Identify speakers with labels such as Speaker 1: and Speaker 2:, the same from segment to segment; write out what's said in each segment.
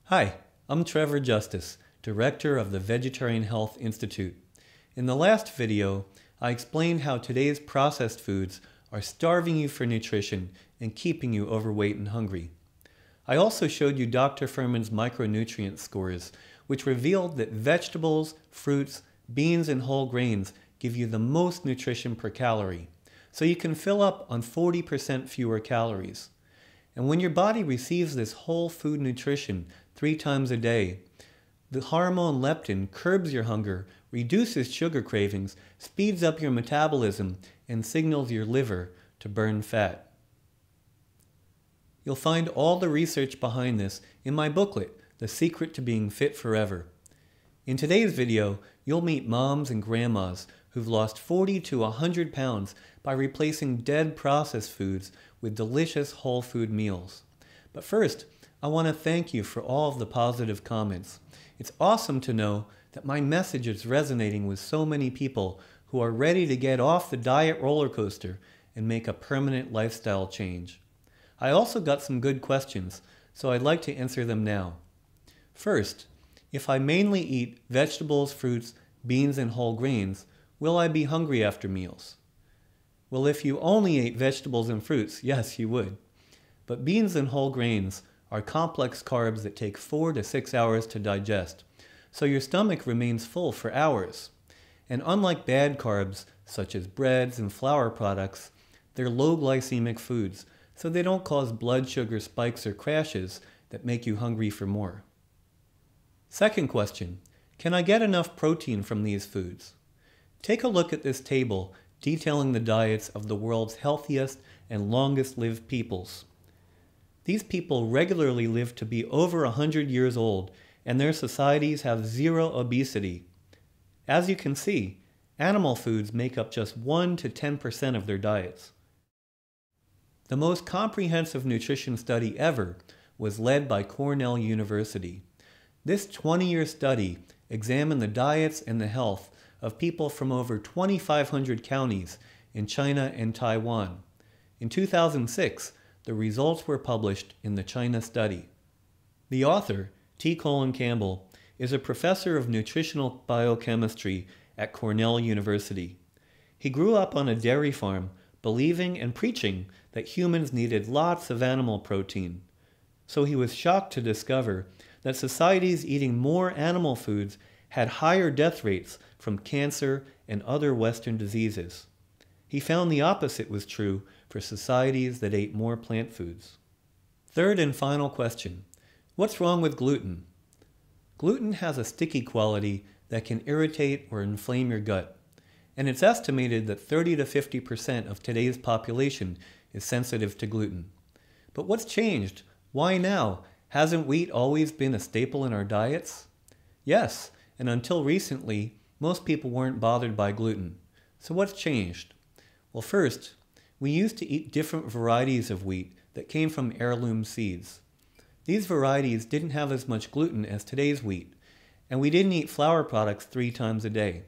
Speaker 1: Hi, I'm Trevor Justice, Director of the Vegetarian Health Institute. In the last video, I explained how today's processed foods are starving you for nutrition and keeping you overweight and hungry. I also showed you Dr. Fuhrman's micronutrient scores, which revealed that vegetables, fruits, beans, and whole grains give you the most nutrition per calorie, so you can fill up on 40% fewer calories. And when your body receives this whole food nutrition 3 times a day, the hormone leptin curbs your hunger, reduces sugar cravings, speeds up your metabolism, and signals your liver to burn fat. You'll find all the research behind this in my booklet, The Secret to Being Fit Forever. In today's video, you'll meet moms and grandmas who've lost 40 to 100 pounds by replacing dead processed foods with delicious whole food meals. But first, I want to thank you for all of the positive comments. It's awesome to know that my message is resonating with so many people who are ready to get off the diet roller coaster and make a permanent lifestyle change. I also got some good questions, so I'd like to answer them now. First, if I mainly eat vegetables, fruits, beans, and whole grains, will I be hungry after meals? Well, if you only ate vegetables and fruits, yes, you would. But beans and whole grains are complex carbs that take 4 to 6 hours to digest, so your stomach remains full for hours. And unlike bad carbs, such as breads and flour products, they're low glycemic foods, so they don't cause blood sugar spikes or crashes that make you hungry for more. Second question, can I get enough protein from these foods? Take a look at this table detailing the diets of the world's healthiest and longest-lived peoples. These people regularly live to be over 100 years old, and their societies have zero obesity. As you can see, animal foods make up just 1 to 10% of their diets. The most comprehensive nutrition study ever was led by Cornell University. This 20-year study examined the diets and the health of people from over 2,500 counties in China and Taiwan. In 2006, the results were published in the China Study. The author, T. Colin Campbell, is a professor of nutritional biochemistry at Cornell University. He grew up on a dairy farm, believing and preaching that humans needed lots of animal protein. So he was shocked to discover that societies eating more animal foods had higher death rates from cancer and other Western diseases. He found the opposite was true for societies that ate more plant foods. Third and final question, what's wrong with gluten? Gluten has a sticky quality that can irritate or inflame your gut, and it's estimated that 30 to 50% of today's population is sensitive to gluten. But what's changed? Why now? Hasn't wheat always been a staple in our diets? Yes, and until recently, most people weren't bothered by gluten. So what's changed? Well, first, we used to eat different varieties of wheat that came from heirloom seeds. These varieties didn't have as much gluten as today's wheat, and we didn't eat flour products 3 times a day.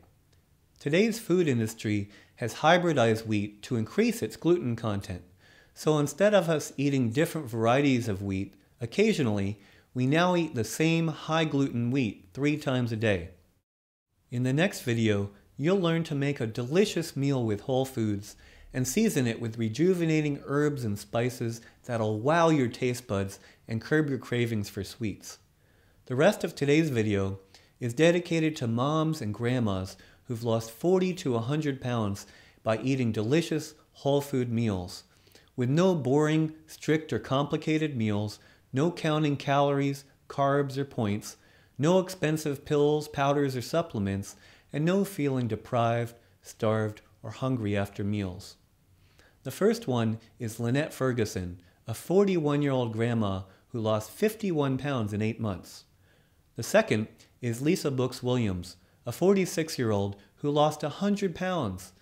Speaker 1: Today's food industry has hybridized wheat to increase its gluten content. So instead of us eating different varieties of wheat, occasionally, we now eat the same high-gluten wheat 3 times a day. In the next video, you'll learn to make a delicious meal with whole foods and season it with rejuvenating herbs and spices that'll wow your taste buds and curb your cravings for sweets. The rest of today's video is dedicated to moms and grandmas who've lost 40 to 100 pounds by eating delicious whole food meals, with no boring, strict, or complicated meals, no counting calories, carbs, or points, no expensive pills, powders, or supplements, and no feeling deprived, starved, or hungry after meals. The first one is Lynette Ferguson, a 41-year-old grandma who lost 51 pounds in 8 months. The second is Lisa Books Williams, a 46-year-old who lost 100 pounds.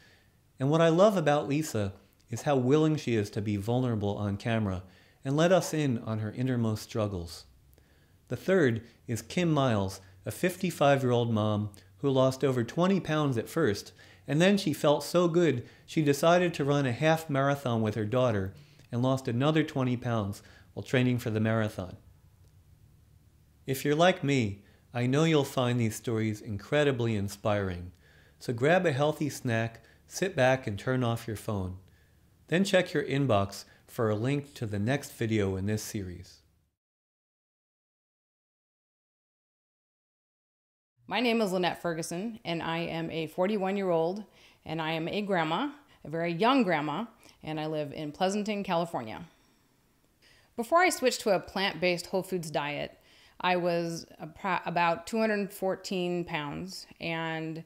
Speaker 1: And what I love about Lisa is how willing she is to be vulnerable on camera and let us in on her innermost struggles. The third is Kim Miles, a 55-year-old mom who lost over 20 pounds at first, and then she felt so good she decided to run a half marathon with her daughter and lost another 20 pounds while training for the marathon. If you're like me, I know you'll find these stories incredibly inspiring. So grab a healthy snack, sit back and turn off your phone. Then check your inbox for a link to the next video in this series.
Speaker 2: My name is Lynette Ferguson, and I am a 41-year-old, and I am a grandma, a very young grandma, and I live in Pleasanton, California. Before I switched to a plant-based whole foods diet, I was about 214 pounds, and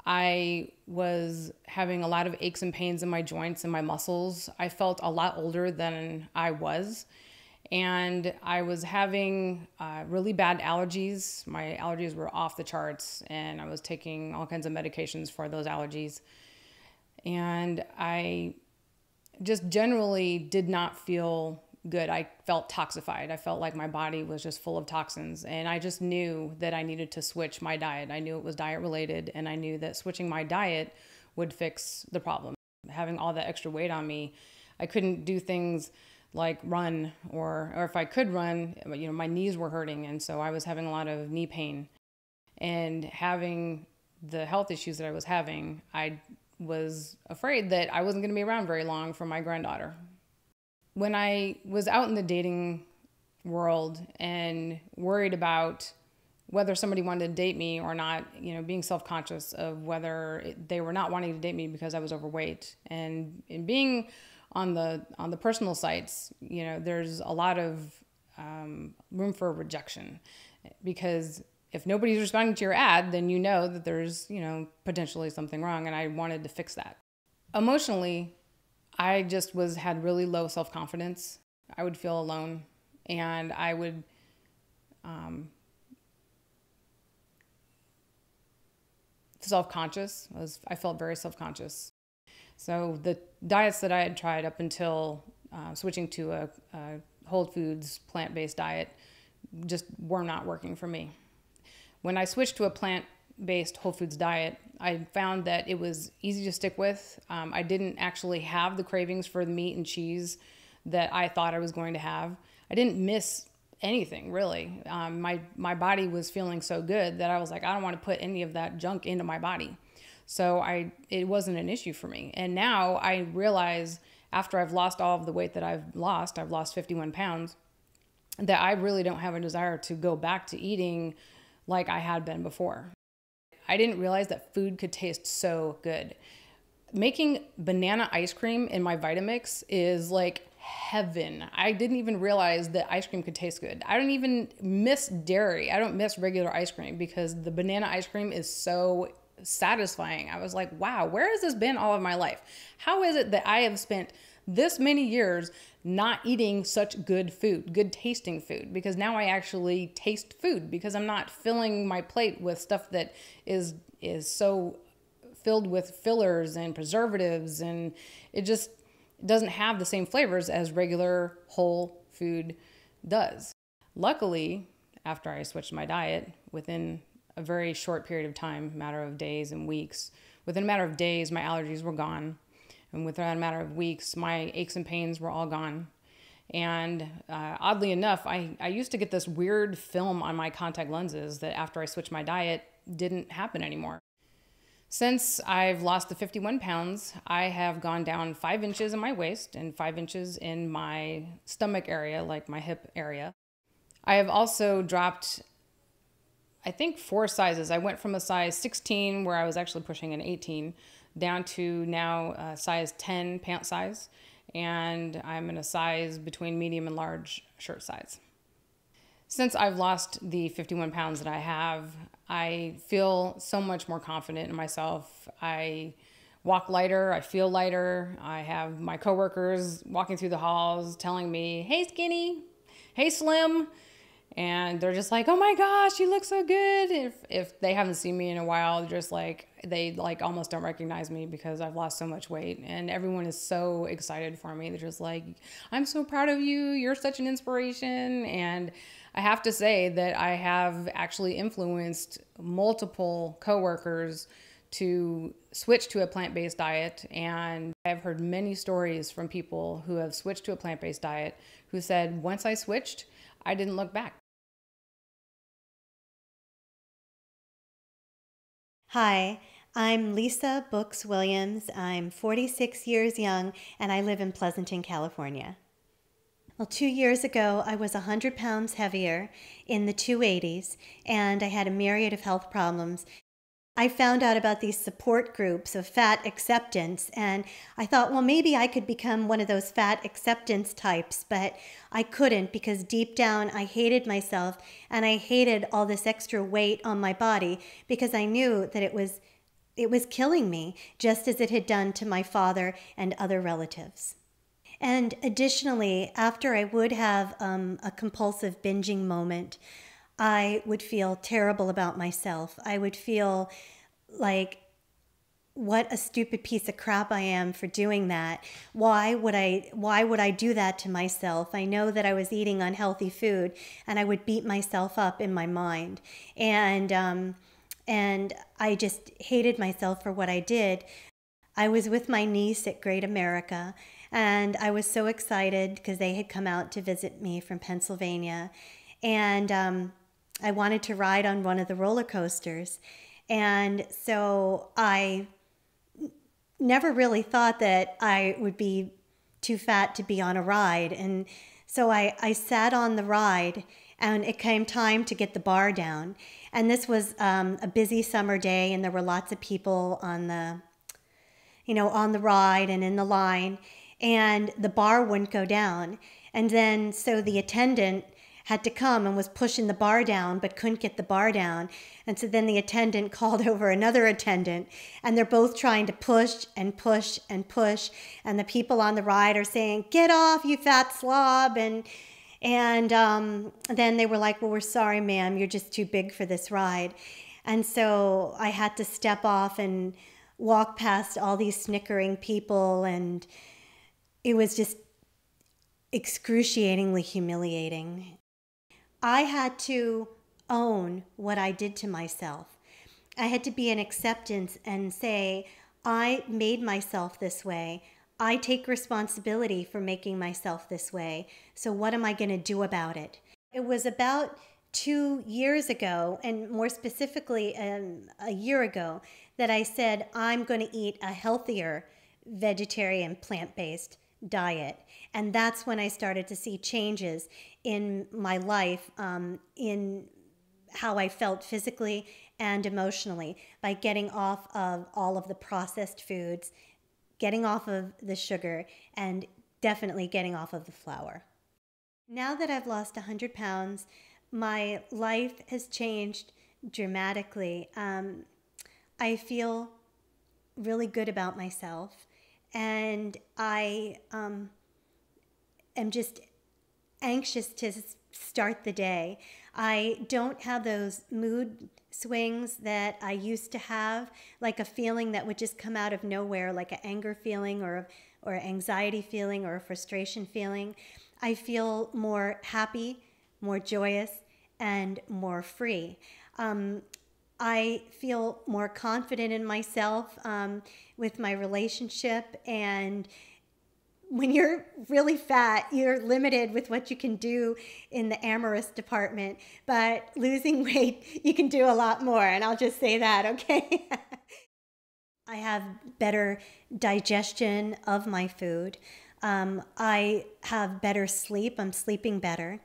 Speaker 2: I was having a lot of aches and pains in my joints and my muscles. I felt a lot older than I was. And I was having really bad allergies. My allergies were off the charts, and I was taking all kinds of medications for those allergies. And I just generally did not feel good. I felt toxified. I felt like my body was just full of toxins. And I just knew that I needed to switch my diet. I knew it was diet related, and I knew that switching my diet would fix the problem. Having all that extra weight on me, I couldn't do things like run, or if I could run, my knees were hurting, and so I was having a lot of knee pain. And having the health issues that I was having, I was afraid that I wasn't going to be around very long for my granddaughter. When I was out in the dating world and worried about whether somebody wanted to date me or not, being self-conscious of whether they were not wanting to date me because I was overweight, and being on the personal sites, there's a lot of room for rejection, because if nobody's responding to your ad, then you know that there's potentially something wrong, and I wanted to fix that. Emotionally, I just had really low self-confidence. I would feel alone, and I would self-conscious. I felt very self-conscious. So the diets that I had tried up until switching to a whole foods plant-based diet just were not working for me. When I switched to a plant-based whole foods diet, I found that it was easy to stick with. I didn't actually have the cravings for the meat and cheese that I thought I was going to have. I didn't miss anything, really. My body was feeling so good that I was like, I don't want to put any of that junk into my body. So it wasn't an issue for me. And now I realize, after I've lost all of the weight that I've lost 51 pounds, that I really don't have a desire to go back to eating like I had been before. I didn't realize that food could taste so good. Making banana ice cream in my Vitamix is like heaven. I didn't even realize that ice cream could taste good. I don't even miss dairy. I don't miss regular ice cream because the banana ice cream is so satisfying. I was like, wow, where has this been all of my life? How is it that I have spent this many years not eating such good food, good tasting food? Because now I actually taste food, because I'm not filling my plate with stuff that is so filled with fillers and preservatives, and it just doesn't have the same flavors as regular whole food does. Luckily, after I switched my diet, within a very short period of time, matter of days and weeks, within a matter of days, my allergies were gone. And within a matter of weeks, my aches and pains were all gone. And oddly enough, I used to get this weird film on my contact lenses that after I switched my diet didn't happen anymore. Since I've lost the 51 pounds, I have gone down 5 inches in my waist and 5 inches in my stomach area, like my hip area. I have also dropped, I think, 4 sizes. I went from a size 16, where I was actually pushing an 18, down to now a size 10 pant size. And I'm in a size between medium and large shirt size. Since I've lost the 51 pounds that I have, I feel so much more confident in myself. I walk lighter, I feel lighter. I have my coworkers walking through the halls telling me, hey skinny, hey slim. And they're just like, oh my gosh, you look so good. If they haven't seen me in a while, they almost don't recognize me because I've lost so much weight. And everyone is so excited for me. They're just like, I'm so proud of you. You're such an inspiration. And I have to say that I have actually influenced multiple coworkers to switch to a plant-based diet. And I've heard many stories from people who have switched to a plant-based diet who said, once I switched, I didn't look back.
Speaker 3: Hi, I'm Lisa Books Williams. I'm 46 years young and I live in Pleasanton, California. Well, 2 years ago, I was 100 pounds heavier in the 280s and I had a myriad of health problems. I found out about these support groups of fat acceptance, and I thought, well, maybe I could become one of those fat acceptance types, but I couldn't because deep down I hated myself and I hated all this extra weight on my body because I knew that it was killing me, just as it had done to my father and other relatives. And additionally, after I would have a compulsive binging moment, I would feel terrible about myself. I would feel like, what a stupid piece of crap I am for doing that. Why would I do that to myself? I know that I was eating unhealthy food and I would beat myself up in my mind. And I just hated myself for what I did. I was with my niece at Great America, and I was so excited because they had come out to visit me from Pennsylvania. And I wanted to ride on one of the roller coasters. And so I never really thought that I would be too fat to be on a ride. And so I sat on the ride, and it came time to get the bar down. And this was a busy summer day, and there were lots of people on the ride and in the line, and the bar wouldn't go down. And then so the attendant had to come and was pushing the bar down but couldn't get the bar down. And so then the attendant called over another attendant, and they're both trying to push and push and push. And the people on the ride are saying, "Get off, you fat slob." And then they were like, "Well, we're sorry, ma'am, you're just too big for this ride." And so I had to step off and walk past all these snickering people, and it was just excruciatingly humiliating. I had to own what I did to myself. I had to be in acceptance and say, I made myself this way. I take responsibility for making myself this way. So what am I going to do about it? It was about 2 years ago, and more specifically a year ago, that I said I'm going to eat a healthier vegetarian plant-based diet. And that's when I started to see changes in my life, in how I felt physically and emotionally, by getting off of all of the processed foods, getting off of the sugar, and definitely getting off of the flour. Now that I've lost 100 pounds, my life has changed dramatically. I feel really good about myself, and I am just anxious to start the day. I don't have those mood swings that I used to have, like a feeling that would just come out of nowhere, like an anger feeling or anxiety feeling or a frustration feeling. I feel more happy, more joyous, and more free. I feel more confident in myself with my relationship. And when you're really fat, you're limited with what you can do in the amorous department. But losing weight, you can do a lot more. And I'll just say that, okay? I have better digestion of my food. I have better sleep. I'm sleeping better.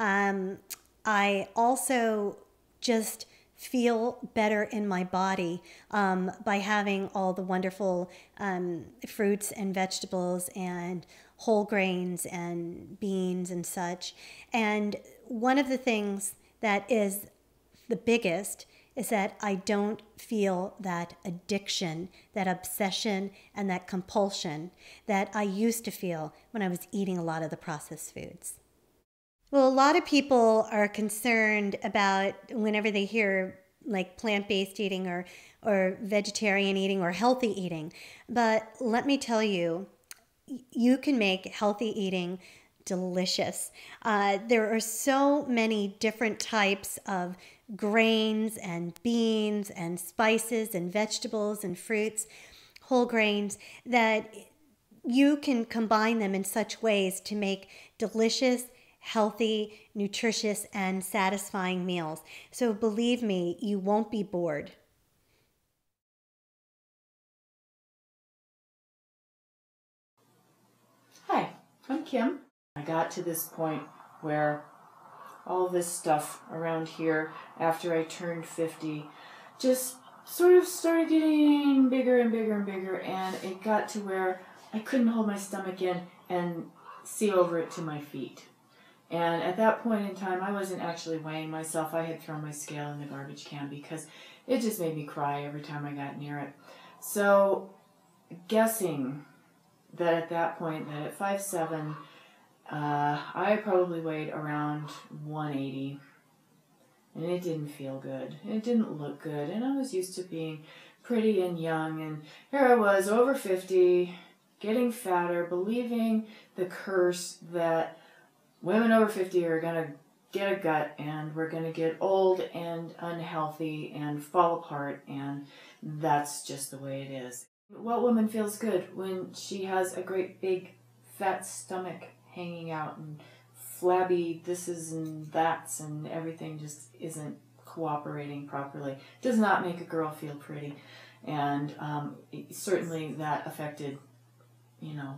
Speaker 3: I also just feel better in my body by having all the wonderful fruits and vegetables and whole grains and beans and such. And one of the things that is the biggest is that I don't feel that addiction, that obsession, and that compulsion that I used to feel when I was eating a lot of the processed foods. Well, a lot of people are concerned about whenever they hear like plant-based eating or vegetarian eating or healthy eating. But let me tell you, you can make healthy eating delicious. There are so many different types of grains and beans and spices and vegetables and fruits, whole grains, that you can combine them in such ways to make delicious, healthy, nutritious, and satisfying meals. So believe me, you won't be bored.
Speaker 4: I'm Kim. I got to this point where all this stuff around here after I turned 50 just sort of started getting bigger and bigger and bigger, and it got to where I couldn't hold my stomach in and see over it to my feet. And at that point in time, I wasn't actually weighing myself. I had thrown my scale in the garbage can because it just made me cry every time I got near it. So, guessing that at that point, that at 5'7", I probably weighed around 180. And it didn't feel good. It didn't look good. And I was used to being pretty and young. And here I was, over 50, getting fatter, believing the curse that women over 50 are going to get a gut and we're going to get old and unhealthy and fall apart, and that's just the way it is. What woman feels good when she has a great big fat stomach hanging out and flabby thises and that's and everything just isn't cooperating properly? It does not make a girl feel pretty. And certainly that affected,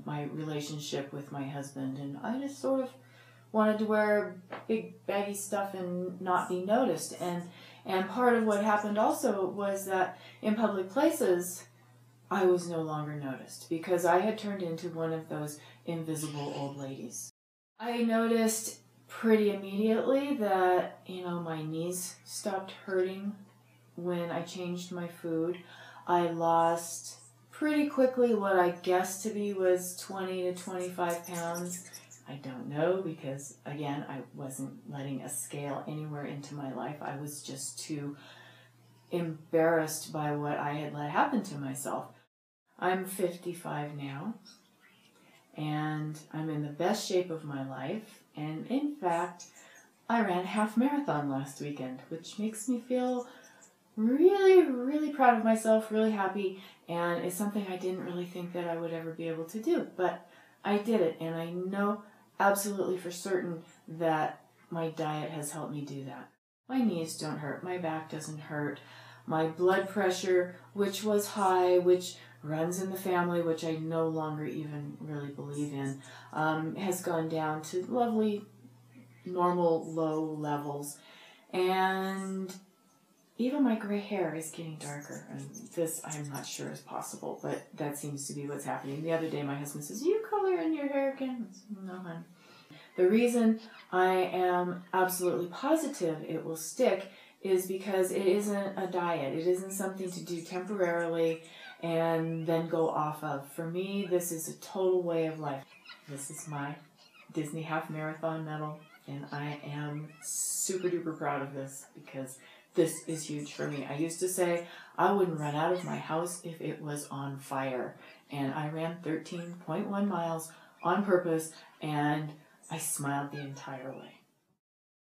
Speaker 4: my relationship with my husband, and I just sort of wanted to wear big baggy stuff and not be noticed. And part of what happened also was that in public places, I was no longer noticed because I had turned into one of those invisible old ladies. I noticed pretty immediately that, my knees stopped hurting when I changed my food. I lost pretty quickly what I guessed to be was 20 to 25 pounds. I don't know because, again, I wasn't letting a scale anywhere into my life. I was just too embarrassed by what I had let happen to myself. I'm 55 now, and I'm in the best shape of my life. And in fact, I ran a half marathon last weekend, which makes me feel really, really proud of myself, really happy, and it's something I didn't really think that I would ever be able to do. But I did it, and I know absolutely for certain that my diet has helped me do that. My knees don't hurt, my back doesn't hurt, my blood pressure, which was high, which runs in the family, which I no longer even really believe in, has gone down to lovely, normal, low levels. And even my gray hair is getting darker. And this I'm not sure is possible, but that seems to be what's happening. The other day my husband says, "You color in your hair again?" I said, "No, honey." The reason I am absolutely positive it will stick is because it isn't a diet. It isn't something to do temporarily and then go off of. For me, this is a total way of life. This is my Disney Half Marathon medal, and I am super duper proud of this because this is huge for me. I used to say I wouldn't run out of my house if it was on fire, and I ran 13.1 miles on purpose, and I smiled the entire way.